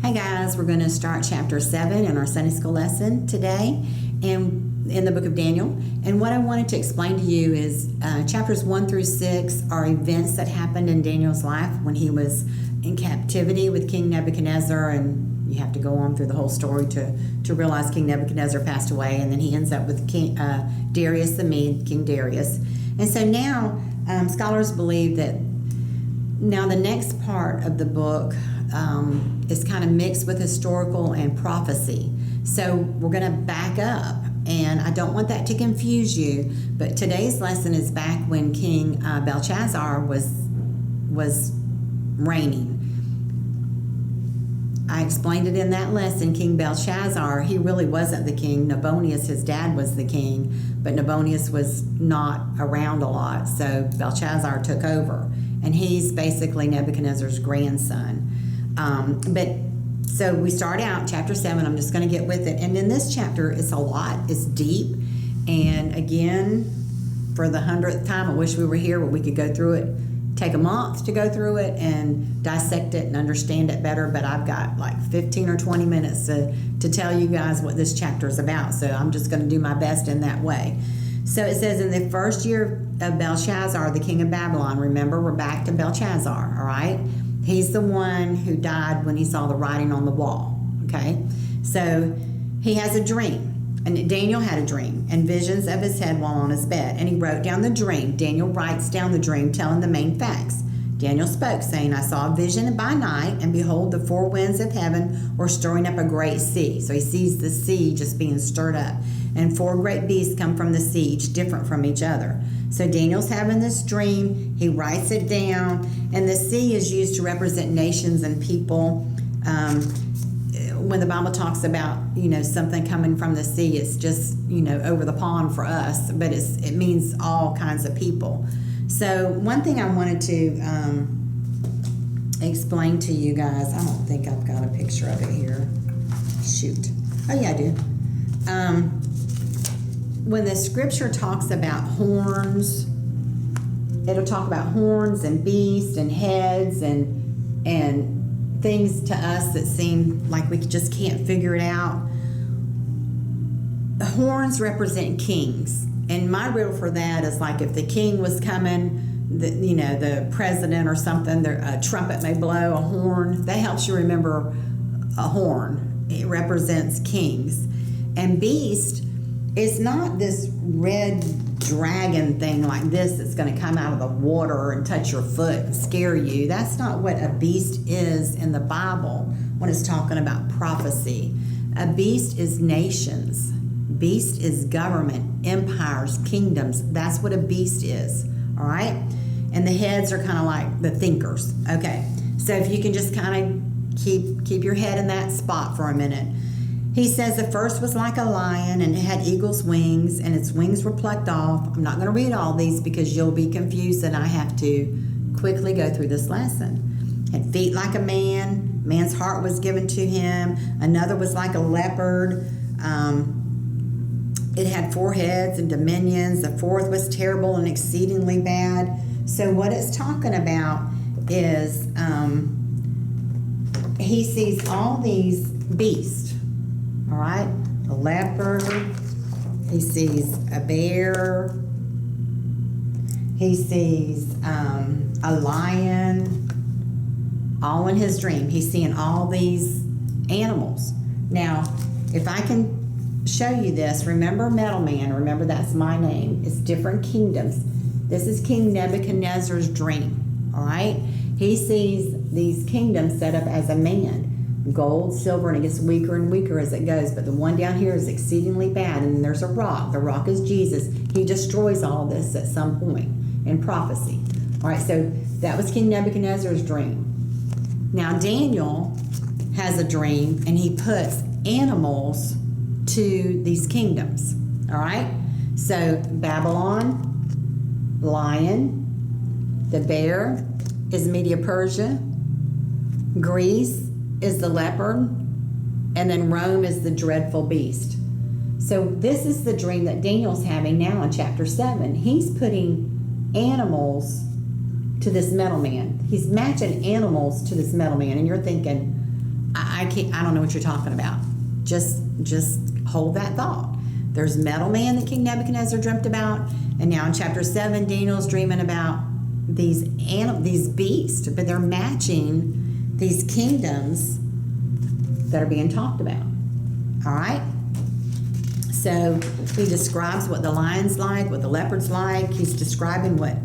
Hey guys, we're going to start chapter 7 in our Sunday school lesson today and in the book of Daniel. And what I wanted to explain to you is chapters 1 through 6 are events that happened in Daniel's life when he was in captivity with King Nebuchadnezzar, and you have to go on through the whole story to realize King Nebuchadnezzar passed away, and then he ends up with King Darius the Mede, King Darius. And so now scholars believe that now the next part of the book is kind of mixed with historical and prophecy. So we're going to back up, and I don't want that to confuse you, but today's lesson is back when King Belshazzar was reigning. I explained it in that lesson. King Belshazzar, he really wasn't the king. Nabonius, his dad, was the king, but Nabonius was not around a lot, so Belshazzar took over, and he's basically Nebuchadnezzar's grandson. So we start out chapter 7. I'm just going to get with it. And in this chapter, it's a lot. It's deep. And again, for the 100th time, I wish we were here where we could go through it, take a month to go through it and dissect it and understand it better. But I've got like 15 or 20 minutes to tell you guys what this chapter is about. So I'm just going to do my best in that way. So it says, in the first year of Belshazzar, the king of Babylon, remember, we're back to Belshazzar, all right? He's the one who died when he saw the writing on the wall, okay? So he has a dream, and Daniel had a dream, and visions of his head while on his bed, and he wrote down the dream. Daniel writes down the dream, telling the main facts. Daniel spoke, saying, I saw a vision by night, and behold, the four winds of heaven were stirring up a great sea. So he sees the sea just being stirred up, and four great beasts come from the sea, each different from each other. So Daniel's having this dream, he writes it down, and the sea is used to represent nations and people. When the Bible talks about, something coming from the sea, it's just, over the pond for us, but it means all kinds of people. So one thing I wanted to explain to you guys, I don't think I've got a picture of it here. Shoot. Oh yeah, I do. When the scripture talks about horns, it'll talk about horns and beasts and heads and things to us that seem like we just can't figure it out. The horns represent kings. And my riddle for that is like if the king was coming, the president or something, a trumpet may blow, a horn. That helps you remember a horn. It represents kings. And beast is not this red dragon thing like this that's going to come out of the water and touch your foot and scare you. That's not what a beast is in the Bible when it's talking about prophecy. A beast is nations. Beast is government, empires, kingdoms. That's what a beast is, all right? And the heads are kind of like the thinkers. Okay, so if you can just kind of keep your head in that spot for a minute. He says the first was like a lion, and it had eagle's wings, and its wings were plucked off. I'm not going to read all these because you'll be confused, and I have to quickly go through this lesson. Had feet like a man. Man's heart was given to him. Another was like a leopard. It had four heads and dominions. The fourth was terrible and exceedingly bad. So what it's talking about is he sees all these beasts. All right, a leopard, he sees a bear, he sees a lion, all in his dream. He's seeing all these animals. Now, if I can show you this, remember Metal Man, remember that's my name. It's different kingdoms. This is King Nebuchadnezzar's dream, all right? He sees these kingdoms set up as a man. Gold, silver, and it gets weaker and weaker as it goes. But the one down here is exceedingly bad, and there's a rock. The rock is Jesus. He destroys all this at some point in prophecy. All right, so that was King Nebuchadnezzar's dream. Now Daniel has a dream, and he puts animals to these kingdoms. All right, so Babylon, lion, the bear is Media-Persia, Greece is the leopard, and then Rome is the dreadful beast. So this is the dream that Daniel's having now in chapter 7. He's putting animals to this metal man. He's matching animals to this metal man, and you're thinking, I don't know what you're talking about. Just hold that thought. There's metal man that King Nebuchadnezzar dreamt about, and now in chapter 7, Daniel's dreaming about these beasts, but they're matching these kingdoms that are being talked about. All right? So he describes what the lion's like, what the leopard's like. He's describing what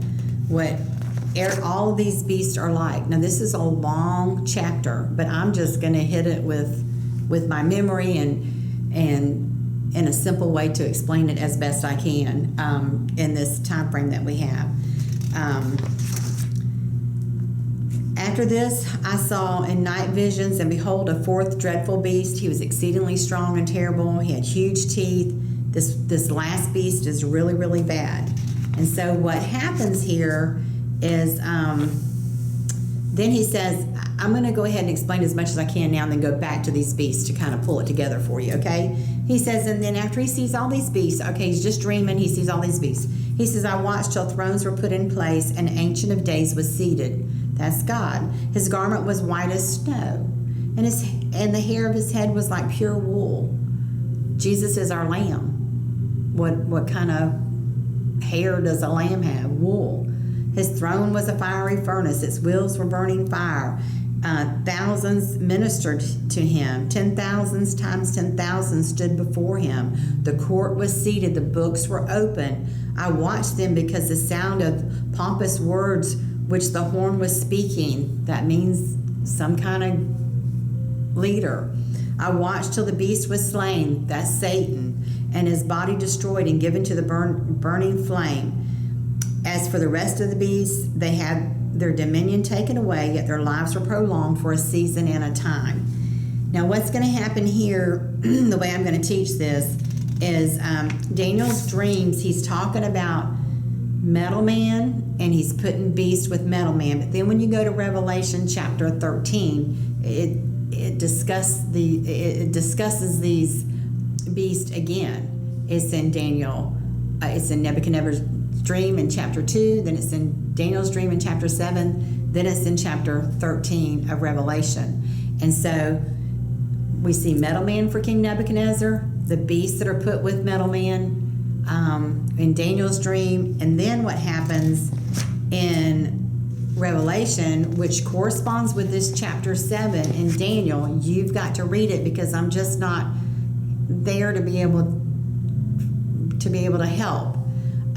all of these beasts are like. Now, this is a long chapter, but I'm just going to hit it with my memory and in a simple way to explain it as best I can in this time frame that we have. After this, I saw in night visions, and behold, a fourth dreadful beast. He was exceedingly strong and terrible. He had huge teeth. This last beast is really, really bad. And so what happens here is then he says, I'm going to go ahead and explain as much as I can now and then go back to these beasts to kind of pull it together for you, okay? He says, and then after he sees all these beasts, okay, he's just dreaming, he sees all these beasts. He says, I watched till thrones were put in place and Ancient of Days was seated. That's God. His garment was white as snow, and the hair of his head was like pure wool. Jesus is our lamb. What kind of hair does a lamb have? Wool. His throne was a fiery furnace. Its wheels were burning fire. Thousands ministered to him. 10,000s times 10,000 stood before him. The court was seated. The books were open. I watched them because the sound of pompous words which the horn was speaking, that means some kind of leader. I watched till the beast was slain, that's Satan, and his body destroyed and given to the burning flame. As for the rest of the beasts, they had their dominion taken away, yet their lives were prolonged for a season and a time. Now what's going to happen here, the way I'm going to teach this, is Daniel's dreams, he's talking about metal man, and he's putting beast with metal man. But then when you go to Revelation chapter 13, it discusses these beasts again. It's in Daniel, it's in Nebuchadnezzar's dream in chapter 2, then it's in Daniel's dream in chapter 7, then it's in chapter 13 of Revelation. And so we see metal man for King Nebuchadnezzar, the beasts that are put with metal man, in Daniel's dream, and then what happens in Revelation, which corresponds with this chapter 7 in Daniel. You've got to read it because I'm just not there to be able to help.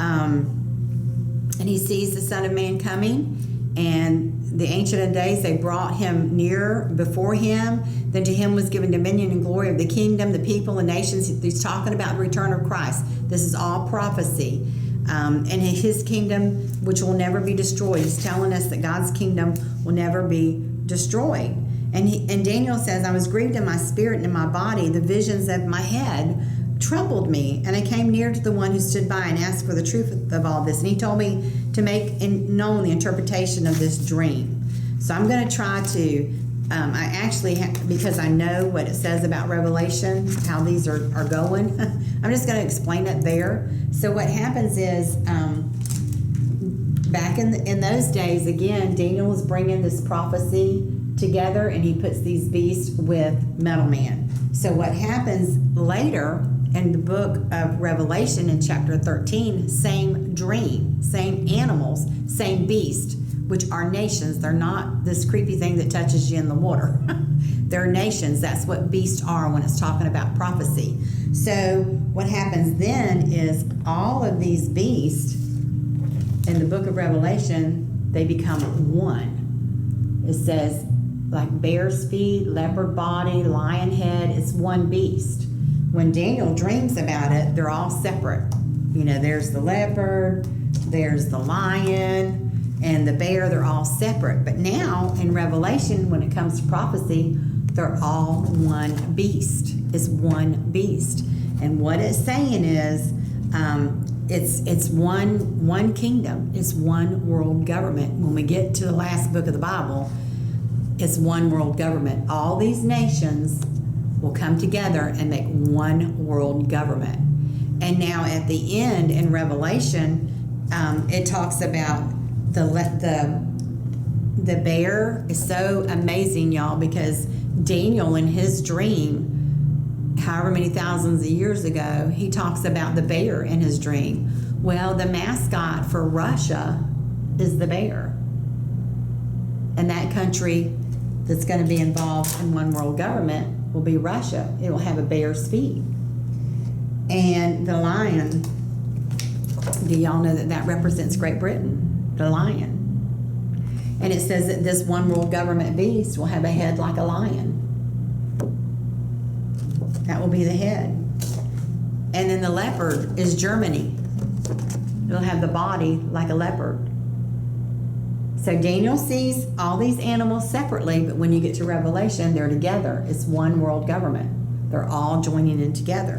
And he sees the Son of Man coming, and the Ancient of Days, they brought him near before him. Then to him was given dominion and glory of the kingdom, the people, and nations. He's talking about the return of Christ. This is all prophecy. And his kingdom, which will never be destroyed. He's telling us that God's kingdom will never be destroyed. And Daniel says, I was grieved in my spirit and in my body. The visions of my head troubled me, and I came near to the one who stood by and asked for the truth of all this, and he told me to make known the interpretation of this dream. So I'm going to try to I actually because I know what it says about Revelation, how these are going. I'm just going to explain it there. So what happens is back in those days, again, Daniel was bringing this prophecy together, and he puts these beasts with metal man. So what happens later in the book of Revelation in chapter 13, same dream, same animals, same beast, which are nations. They're not this creepy thing that touches you in the water. They're nations. That's what beasts are when it's talking about prophecy. So what happens then is all of these beasts in the book of Revelation, they become one. It says like bear's feet, leopard body, lion head, it's one beast. When Daniel dreams about it, they're all separate. You know, there's the leopard, there's the lion, and the bear, they're all separate. But now in Revelation, when it comes to prophecy, they're all one beast. It's one beast. And what it's saying is it's one kingdom. It's one world government. When we get to the last book of the Bible, it's one world government. All these nations will come together and make one world government. And now at the end in Revelation, it talks about the bear is so amazing, y'all, because Daniel, in his dream, however many thousands of years ago, he talks about the bear in his dream. Well, the mascot for Russia is the bear. And that country that's going to be involved in one world government will be Russia. It will have a bear's feet. And the lion, do y'all know that that represents Great Britain? The lion. And it says that this one world government beast will have a head like a lion. That will be the head. And then the leopard is Germany. It'll have the body like a leopard. So Daniel sees all these animals separately, but when you get to Revelation, they're together. It's one world government. They're all joining in together.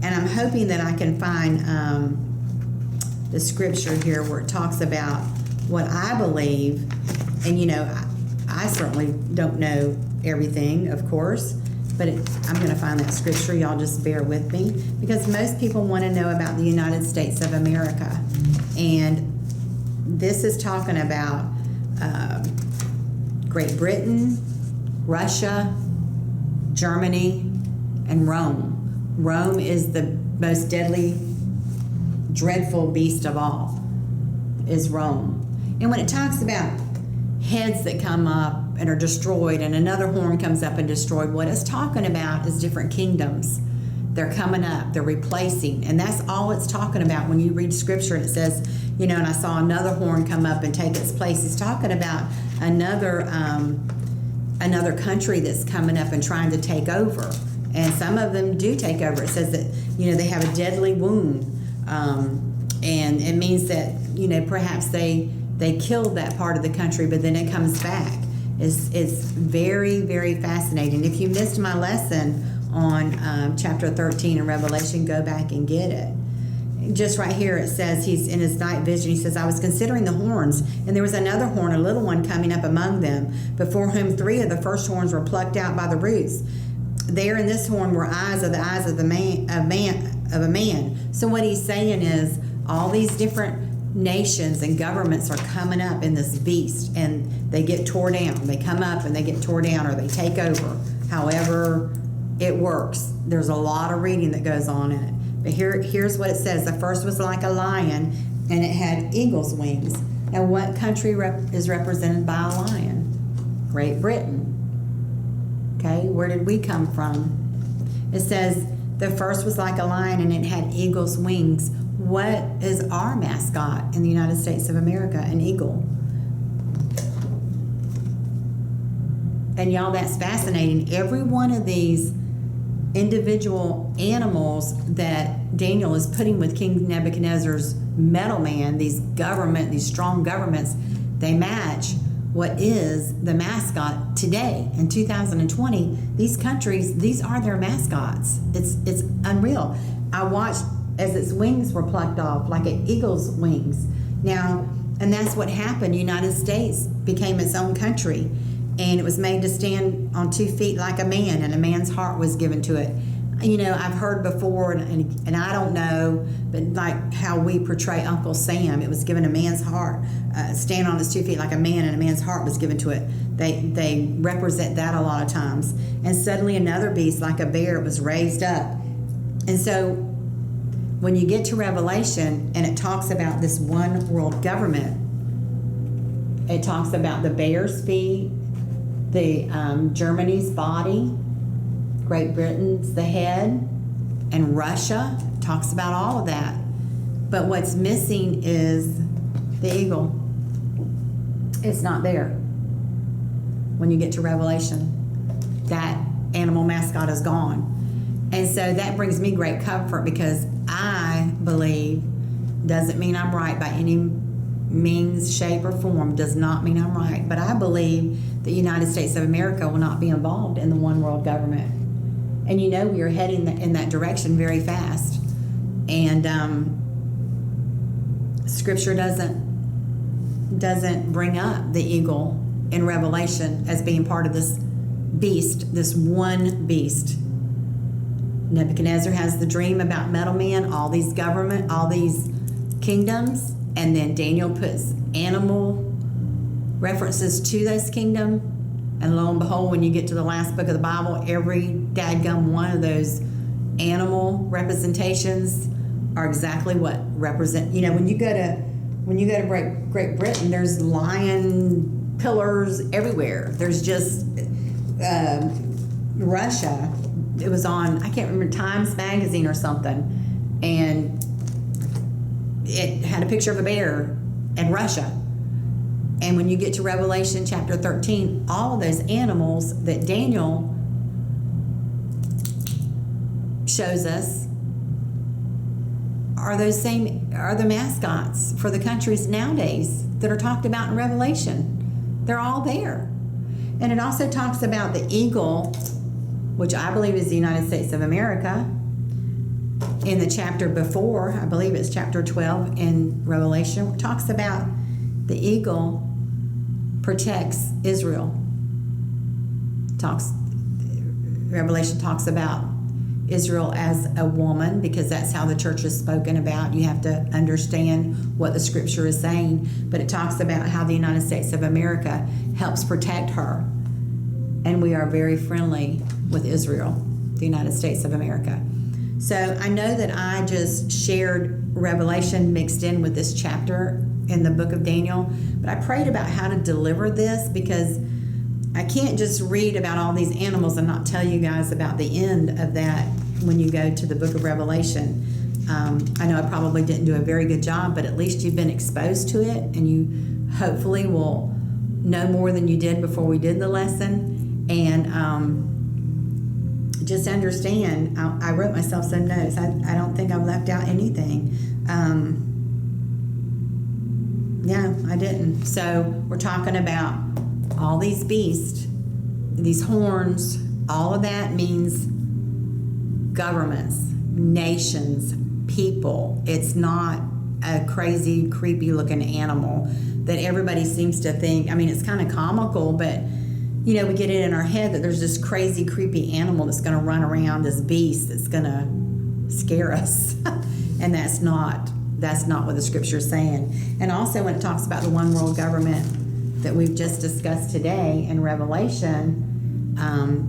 And I'm hoping that I can find the scripture here where it talks about what I believe. And, you know, I certainly don't know everything, of course, but I'm going to find that scripture. Y'all just bear with me, because most people want to know about the United States of America. And this is talking about Great Britain, Russia, Germany, and Rome. Rome is the most deadly, dreadful beast of all, is Rome. And when it talks about heads that come up and are destroyed and another horn comes up and destroyed, what it's talking about is different kingdoms. They're coming up, they're replacing, and that's all it's talking about when you read scripture and it says, you know, and I saw another horn come up and take its place. It's talking about another country that's coming up and trying to take over. And some of them do take over. It says that, you know, they have a deadly wound. And it means that, you know, perhaps they killed that part of the country, but then it comes back. It's very, very fascinating. If you missed my lesson on chapter 13 in Revelation, go back and get it. Just right here it says, he's in his night vision, he says, I was considering the horns, and there was another horn, a little one, coming up among them, before whom 3 of the first horns were plucked out by the roots. There in this horn were eyes of a man. So what he's saying is all these different nations and governments are coming up in this beast, and they get tore down. They come up and they get tore down, or they take over. However it works. There's a lot of reading that goes on in it. But here's what it says. The first was like a lion, and it had eagle's wings. Now, what country is represented by a lion? Great Britain. Okay, where did we come from? It says the first was like a lion, and it had eagle's wings. What is our mascot in the United States of America? An eagle. And y'all, that's fascinating. Every one of these individual animals that Daniel is putting with King Nebuchadnezzar's metal man, these strong governments, they match what is the mascot today in 2020. These countries, these are their mascots. It's unreal. I watched as its wings were plucked off, like an eagle's wings. Now, and that's what happened. United States became its own country. And it was made to stand on 2 feet like a man, and a man's heart was given to it. You know, I've heard before, and I don't know, but like how we portray Uncle Sam, it was given a man's heart, stand on his 2 feet like a man, and a man's heart was given to it. They represent that a lot of times. And suddenly another beast, like a bear, was raised up. And so when you get to Revelation, and it talks about this one world government, it talks about the bear's feet, the Germany's body, Great Britain's the head, and Russia talks about all of that. But what's missing is the eagle. It's not there when you get to Revelation. That animal mascot is gone. And so that brings me great comfort, because I believe, doesn't mean I'm right by any means, shape, or form, does not mean I'm right, but I believe the United States of America will not be involved in the one world government. And you know, we are heading in that direction very fast. And Scripture doesn't bring up the eagle in Revelation as being part of this beast, this one beast. Nebuchadnezzar has the dream about metal men, all these kingdoms, and then Daniel puts animal references to those kingdoms, And lo and behold, when you get to the last book of the Bible, every dadgum one of those animal representations are exactly what represent. You know, when you go to Great Britain, there's lion pillars everywhere. There's just Russia. It was on, I can't remember, Times Magazine or something, and it had a picture of a bear in Russia. And when you get to Revelation chapter 13, all of those animals that Daniel shows us are the mascots for the countries nowadays that are talked about in Revelation. They're all there. And it also talks about the eagle, which I believe is the United States of America. In the chapter before, I believe it's chapter 12 in Revelation, talks about the eagle protects Israel. Revelation talks about Israel as a woman, because that's how the church is spoken about. You have to understand what the scripture is saying. But it talks about how the United States of America helps protect her. And we are very friendly with Israel, the United States of America. So I know that I just shared Revelation mixed in with this chapter in the book of Daniel, but I prayed about how to deliver this, because I can't just read about all these animals and not tell you guys about the end of that when you go to the book of Revelation. I know I probably didn't do a very good job, but at least you've been exposed to it, and you hopefully will know more than you did before we did the lesson. And just understand, I wrote myself some notes. I don't think I've left out anything. Yeah, I didn't. So we're talking about all these beasts, these horns, all of that means governments, nations, people. It's not a crazy, creepy looking animal that everybody seems to think. I mean, it's kind of comical, but you know, we get it in our head that there's this crazy, creepy animal that's going to run around, this beast that's going to scare us. And that's not what the scripture is saying. And also when it talks about the one world government that we've just discussed today in Revelation,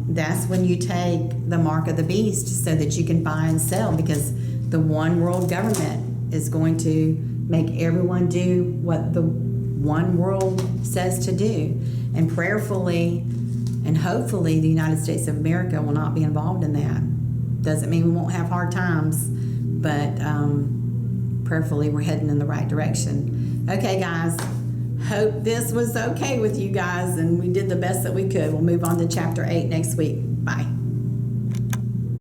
that's when you take the mark of the beast so that you can buy and sell, because the one world government is going to make everyone do what the one world says to do. And prayerfully and hopefully the United States of America will not be involved in that. Doesn't mean we won't have hard times, but prayerfully we're heading in the right direction. Okay, guys, hope this was okay with you guys, and we did the best that we could. We'll move on to chapter 8 next week. Bye.